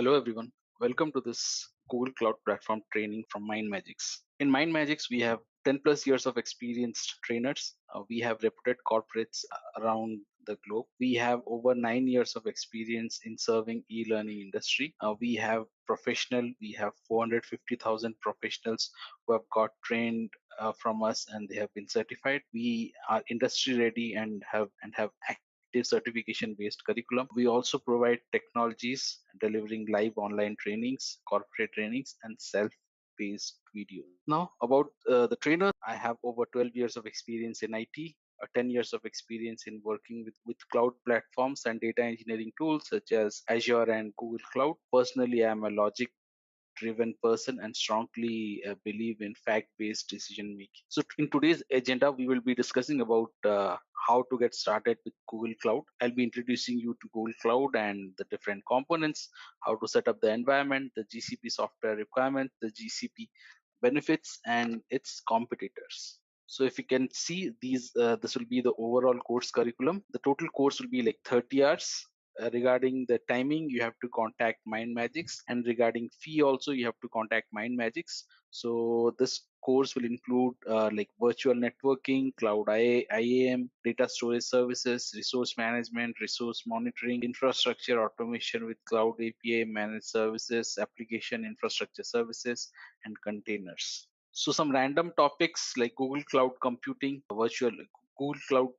Hello everyone. Welcome to this Google Cloud Platform training from MindMajix. In MindMajix, we have 10 plus years of experienced trainers. We have reputed corporates around the globe. We have over 9 years of experience in serving e-learning industry. We have 450,000 professionals who have got trained from us and they have been certified. We are industry ready and have certification based curriculum. We also provide technologies delivering live online trainings, corporate trainings, and self paced videos. Now, about the trainer, I have over 12 years of experience in IT, 10 years of experience in working with cloud platforms and data engineering tools such as Azure and Google Cloud. Personally, I am a logic driven person and strongly believe in fact based decision making. So in today's agenda we will be discussing about how to get started with Google Cloud. I'll be introducing you to Google Cloud and the different components, how to set up the environment, the GCP software requirement, the GCP benefits and its competitors. So if you can see these, this will be the overall course curriculum. The total course will be like 30 hours. Regarding the timing, you have to contact MindMajix, and regarding fee also you have to contact MindMajix. So this course will include like virtual networking, cloud IAM, data storage services, resource management, resource monitoring, infrastructure automation with cloud API, managed services, application infrastructure services, and containers. So some random topics like Google Cloud Computing, virtual Google Cloud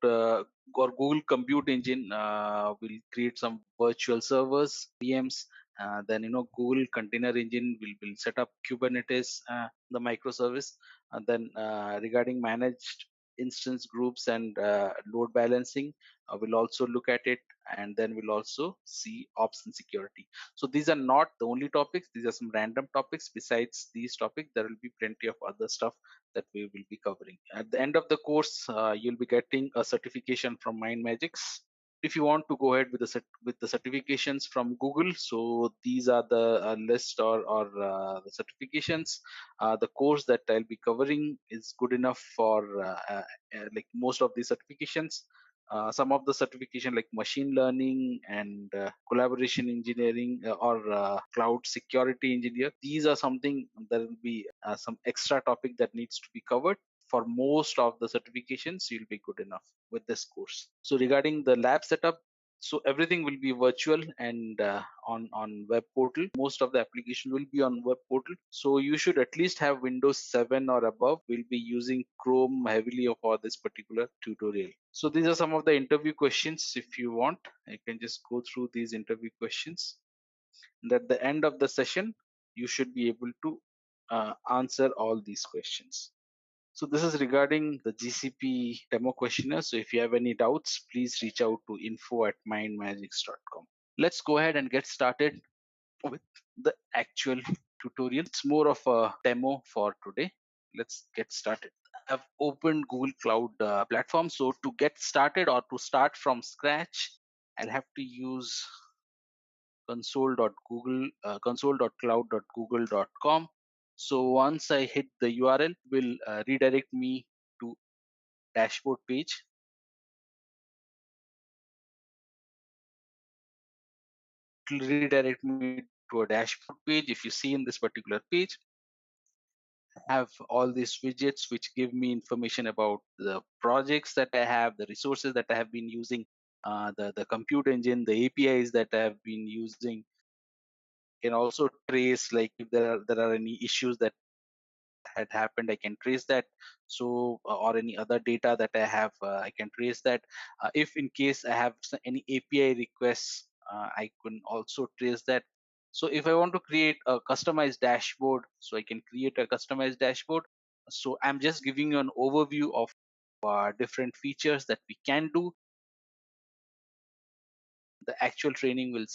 or Google Compute Engine will create some virtual servers, VMs. Then Google Container Engine will set up Kubernetes, the microservice. And then regarding managed instance groups and load balancing, we'll also look at it, and then we'll also see ops and security. So these are not the only topics, these are some random topics. Besides these topics, there will be plenty of other stuff that we will be covering. At the end of the course, you'll be getting a certification from MindMajix. If you want to go ahead with the certifications from Google, so these are the list or the certifications. The course that I'll be covering is good enough for like most of the certifications. Some of the certification like machine learning and collaboration engineering or cloud security engineer, these are something there will be some extra topic that needs to be covered. For most of the certifications you'll be good enough with this course. So regarding the lab setup, so everything will be virtual and on web portal. Most of the application will be on web portal, so you should at least have Windows 7 or above. We'll be using Chrome heavily for this particular tutorial. So these are some of the interview questions. If you want, I can just go through these interview questions, and at the end of the session you should be able to answer all these questions. So this is regarding the GCP Demo Questionnaire. So if you have any doubts, please reach out to info@mindmajix.com. Let's go ahead and get started with the actual tutorial. It's more of a demo for today. Let's get started. I've opened Google Cloud Platform. So to get started or to start from scratch, I'll have to use console.cloud.google.com. So once I hit the URL, will redirect me to dashboard page. It will redirect me to a dashboard page. If you see in this particular page, I have all these widgets which give me information about the projects that I have, the resources that I have been using, the compute engine, the APIs that I have been using. Can also trace like if there are any issues that had happened, I can trace that. So or any other data that I have, I can trace that. If in case I have any API requests, I can also trace that. So if I want to create a customized dashboard, so I can create a customized dashboard. So I'm just giving you an overview of different features that we can do. The actual training will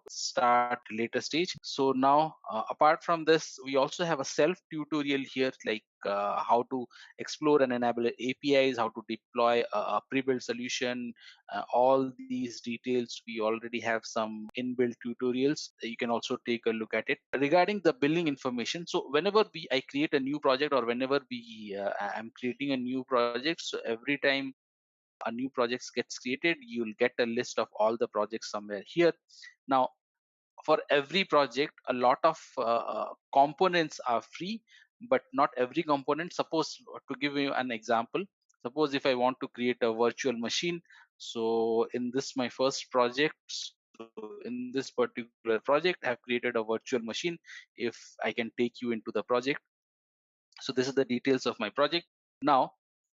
start later stage. So now apart from this, we also have a self tutorial here, like how to explore and enable APIs, how to deploy a pre-built solution. All these details we already have some inbuilt tutorials. You can also take a look at it. Regarding the billing information, so whenever I create a new project, or whenever I'm creating a new project, so every time a new project gets created, you'll get a list of all the projects somewhere here. Now for every project, a lot of components are free, but not every component. Suppose, to give you an example, suppose if I want to create a virtual machine. So in this my first project, so in this particular project, I have created a virtual machine. If I can take you into the project, so this is the details of my project. Now,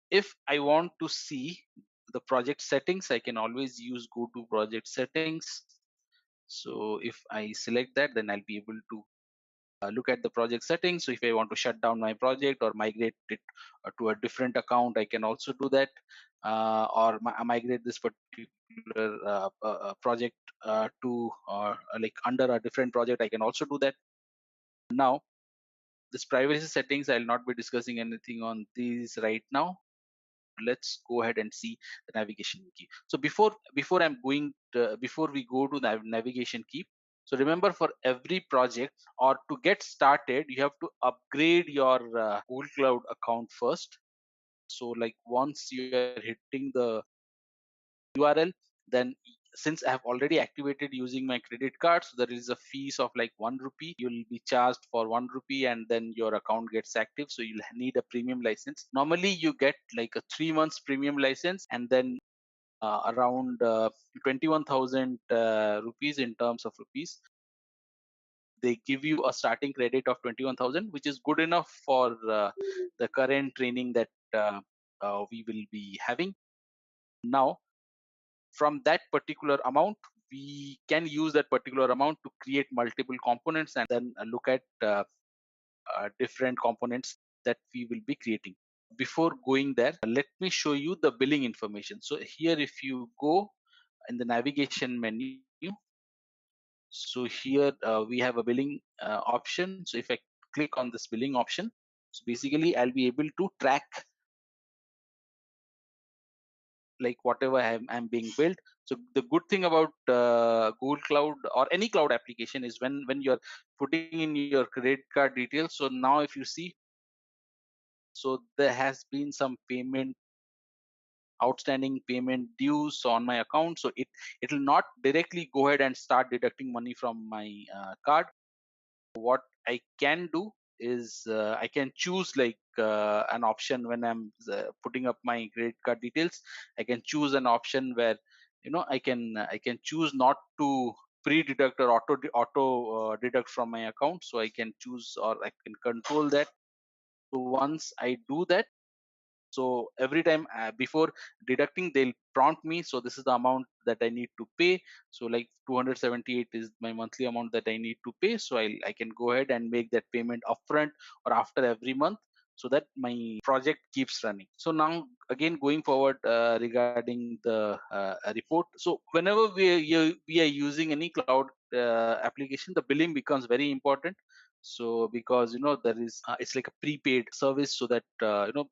if I want to see the project settings, I can always use go to project settings. So if I select that, then I'll be able to look at the project settings. So if I want to shut down my project or migrate it to a different account, I can also do that, or migrate this particular project to like under a different project. I can also do that. Now, this privacy settings, I'll not be discussing anything on these right now. Let's go ahead and see the navigation key. So before we go to the navigation key, so remember, for every project or to get started, you have to upgrade your Google Cloud account first. So like once you are hitting the URL, then since I have already activated using my credit card, so there is a fees of like 1 rupee. You'll be charged for 1 rupee, and then your account gets active. So you'll need a premium license. Normally, you get like a 3 months premium license, and then around 21,000 rupees in terms of rupees. They give you a starting credit of 21,000, which is good enough for the current training that we will be having. Now, from that particular amount, we can use that particular amount to create multiple components and then look at different components that we will be creating. Before going there, let me show you the billing information. So here, if you go in the navigation menu, so here we have a billing option. So if I click on this billing option, so basically I'll be able to track like whatever I'm being billed. So the good thing about Google Cloud or any cloud application is when you're putting in your credit card details. So now if you see, so there has been some payment, outstanding payment dues on my account. So it will not directly go ahead and start deducting money from my card. What I can do is I can choose like an option when I'm putting up my credit card details. I can choose an option where I can choose not to pre-deduct or auto deduct from my account. So I can choose, or I can control that. So once I do that, so every time before deducting, they'll prompt me. So this is the amount that I need to pay. So like 278 is my monthly amount that I need to pay. So I can go ahead and make that payment upfront or after every month, so that my project keeps running. So now again, going forward regarding the report. So whenever we are using any cloud application, the billing becomes very important. So because there is it's like a prepaid service, so that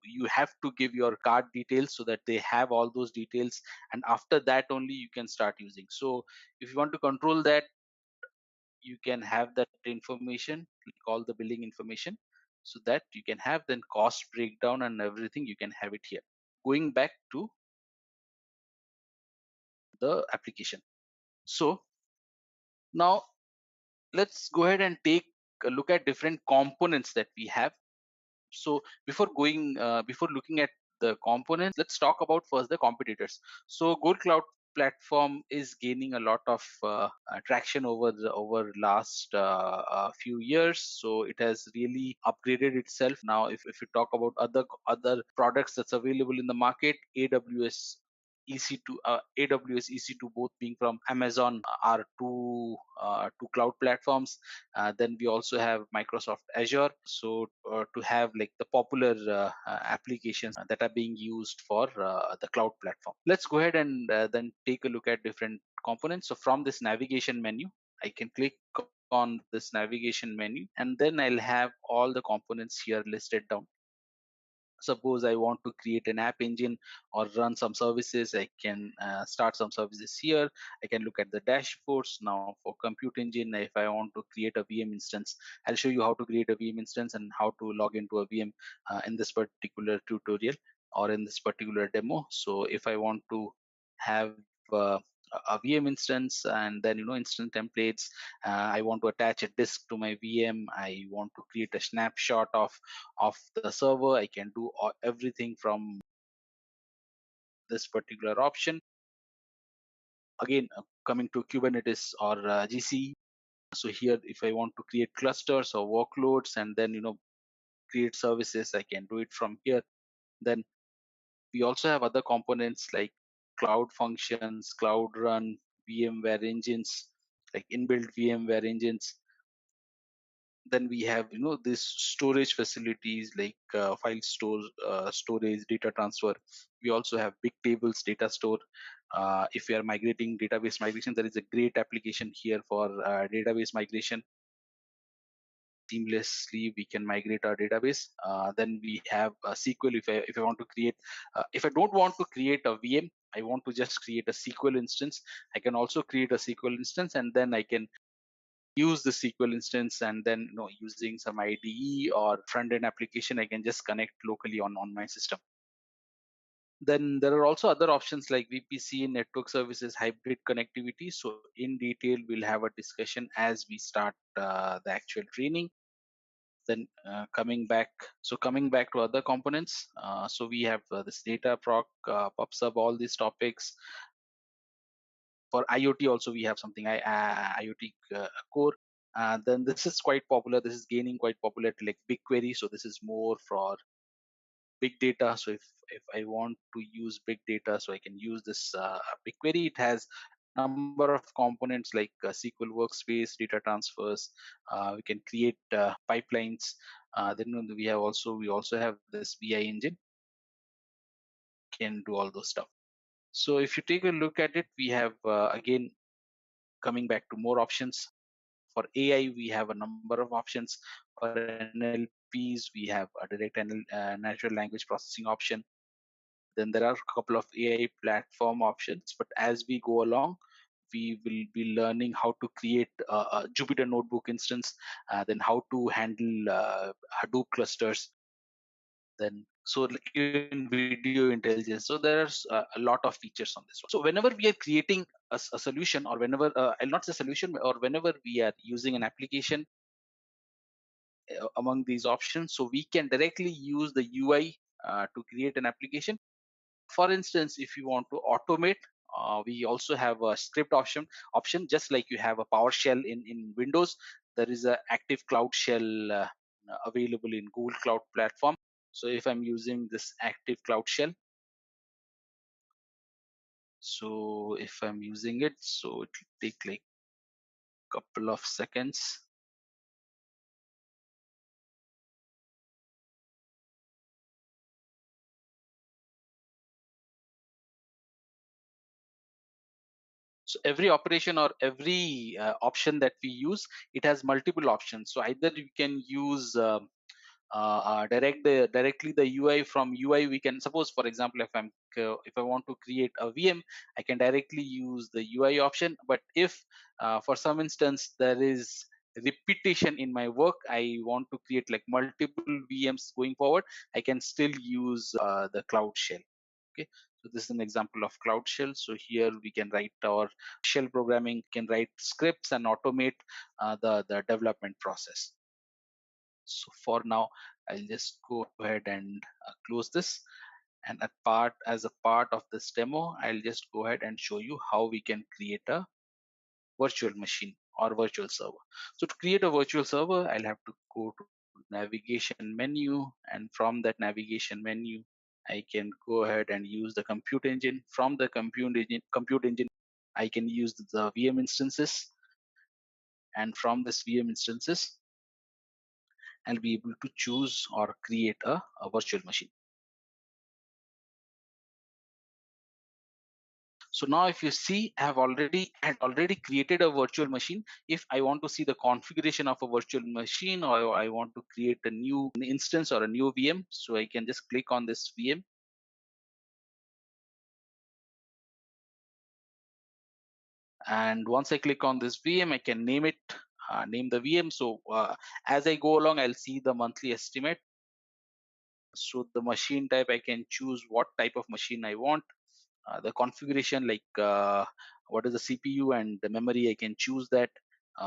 you have to give your card details so that they have all those details, and after that only you can start using. So if you want to control that, you can have that information, like all the billing information, so that you can have then cost breakdown and everything, you can have it here. Going back to the application, so now let's go ahead and take a look at different components that we have. So before looking at the components, let's talk about first the competitors. So Google Cloud Platform is gaining a lot of traction over last few years. So it has really upgraded itself. Now if you talk about other products that's available in the market, EC2, AWS, EC2, both being from Amazon, are two cloud platforms. Then we also have Microsoft Azure. So to have like the popular applications that are being used for the cloud platform. Let's go ahead and then take a look at different components. So from this navigation menu, I can click on this navigation menu, and then I'll have all the components here listed down. Suppose I want to create an app engine or run some services, I can start some services here. I can look at the dashboards. Now for compute engine, if I want to create a VM instance, I'll show you how to create a VM instance and how to log into a VM in this particular tutorial or in this particular demo. So if I want to have a VM instance, and then instant templates. I want to attach a disk to my VM. I want to create a snapshot of the server. I can do everything from this particular option. Again, coming to Kubernetes or GC. So here, if I want to create clusters or workloads and then create services, I can do it from here. Then we also have other components like cloud functions, cloud run, VMware engines, like inbuilt VMware engines. Then we have these storage facilities like file storage, data transfer. We also have big tables data store. If we are migrating database migration, there is a great application here for database migration. Seamlessly we can migrate our database. Then we have a SQL. If I want to create, if I don't want to create a VM, I want to just create a SQL instance, I can also create a SQL instance, and then I can use the SQL instance, and then using some IDE or front end application, I can just connect locally on my system. Then there are also other options like VPC, network services, hybrid connectivity. So in detail, we'll have a discussion as we start the actual training. Then coming back to other components. So we have this data proc, PubSub, all these topics. For IoT also we have something IoT core. Then this is quite popular. This is gaining quite popularity, like BigQuery. So this is more for big data. So if I want to use big data, so I can use this BigQuery. It has number of components like SQL workspace, data transfers. We can create pipelines. Then we also have this BI engine. Can do all those stuff. So if you take a look at it, we have again coming back to more options. For AI, we have a number of options. For NLPs, we have a natural language processing option. Then there are a couple of AI platform options. But as we go along, we will be learning how to create a Jupyter Notebook instance, then how to handle Hadoop clusters, then so like in video intelligence. So there's a lot of features on this one. So whenever we are creating a solution, or whenever I'll not say solution, or whenever we are using an application among these options, so we can directly use the UI to create an application. For instance, if you want to automate, we also have a script option just like you have a PowerShell in Windows. There is a active cloud shell available in Google Cloud Platform. So if I'm using this active cloud shell, so if I'm using it, so it will take like a couple of seconds. So every operation or every option that we use, it has multiple options. So either you can use directly the UI. From UI, we can, suppose for example, if I want to create a VM, I can directly use the UI option. But if for some instance there is repetition in my work, I want to create like multiple VMs going forward, I can still use the cloud shell. Okay, so this is an example of cloud shell. So here we can write our shell programming, can write scripts and automate the development process. So for now, I'll just go ahead and close this. And as a part of this demo, I'll just go ahead and show you how we can create a virtual machine or virtual server. So to create a virtual server, I'll have to go to navigation menu, and from that navigation menu, I can go ahead and use the compute engine. From the compute engine, I can use the VM instances, and from this VM instances, I'll be able to choose or create a virtual machine. So now if you see, I have already created a virtual machine. If I want to see the configuration of a virtual machine, or I want to create a new instance or a new VM, so I can just click on this VM. And once I click on this VM, I can name it, name the VM. So as I go along, I'll see the monthly estimate. So the machine type, I can choose what type of machine I want. the configuration, like what is the CPU and the memory, I can choose that.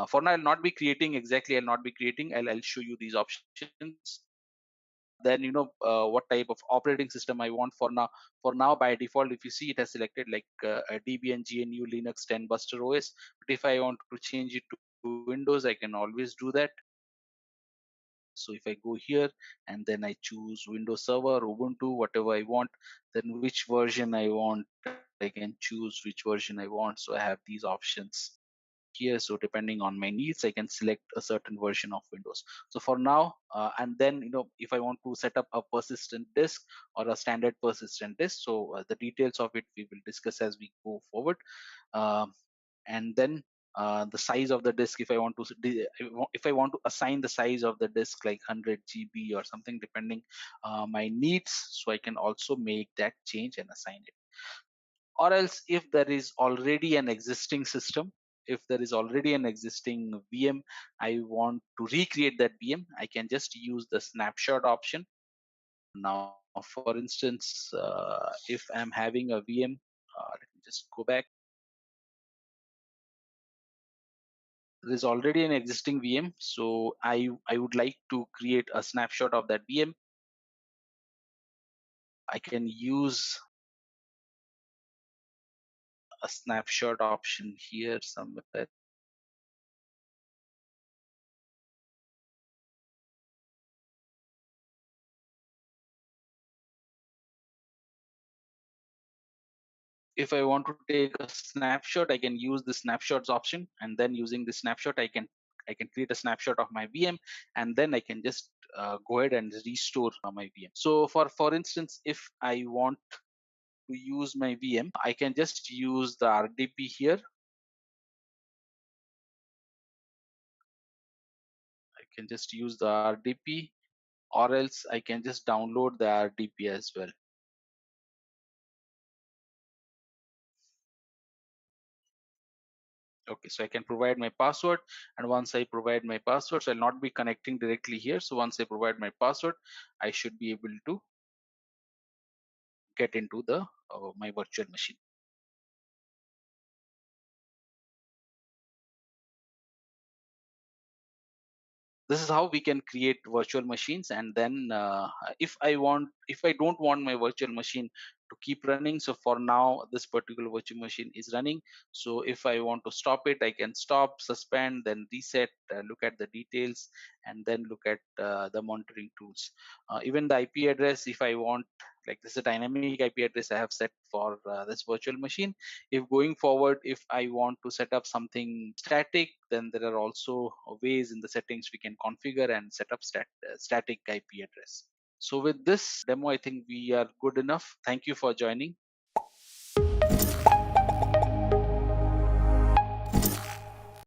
For now, I'll not be creating exactly. I'll not be creating. I'll show you these options. Then what type of operating system I want. For now, by default, if you see, it has selected like a Debian GNU Linux 10 Buster OS. But if I want to change it to Windows, I can always do that. So if I go here and then I choose Windows Server, Ubuntu, whatever I want, then which version I want, I can choose which version I want. So I have these options here. So depending on my needs, I can select a certain version of Windows. So for now, and then if I want to set up a persistent disk or a standard persistent disk, so the details of it we will discuss as we go forward. Um, and then the size of the disk, if I want to if I want to assign the size of the disk like 100 GB or something, depending my needs, so I can also make that change and assign it. Or else, if there is already an existing system, if there is already an existing VM, I want to recreate that VM, I can just use the snapshot option. Now for instance, if I'm having a VM, let me just go back. There is already an existing VM, so I would like to create a snapshot of that VM. I can use a snapshot option here somewhere. If I want to take a snapshot, I can use the snapshots option, and then using the snapshot, I can create a snapshot of my VM, and then I can just go ahead and restore my VM. So for instance, if I want to use my VM, I can just use the RDP here. I can just use the RDP, or else I can just download the RDP as well. Okay, so I can provide my password, and once I provide my password, so I'll not be connecting directly here. So once I provide my password, I should be able to get into the my virtual machine. This is how we can create virtual machines. And then if I don't want my virtual machine to keep running, so for now this particular virtual machine is running. So if I want to stop it, I can stop, suspend, then reset, look at the details, and then look at the monitoring tools. Even the IP address, if I want, like this is a dynamic IP address I have set for this virtual machine. If going forward, if I want to set up something static, then there are also ways in the settings we can configure and set up static IP address. So with this demo, I think we are good enough. Thank you for joining.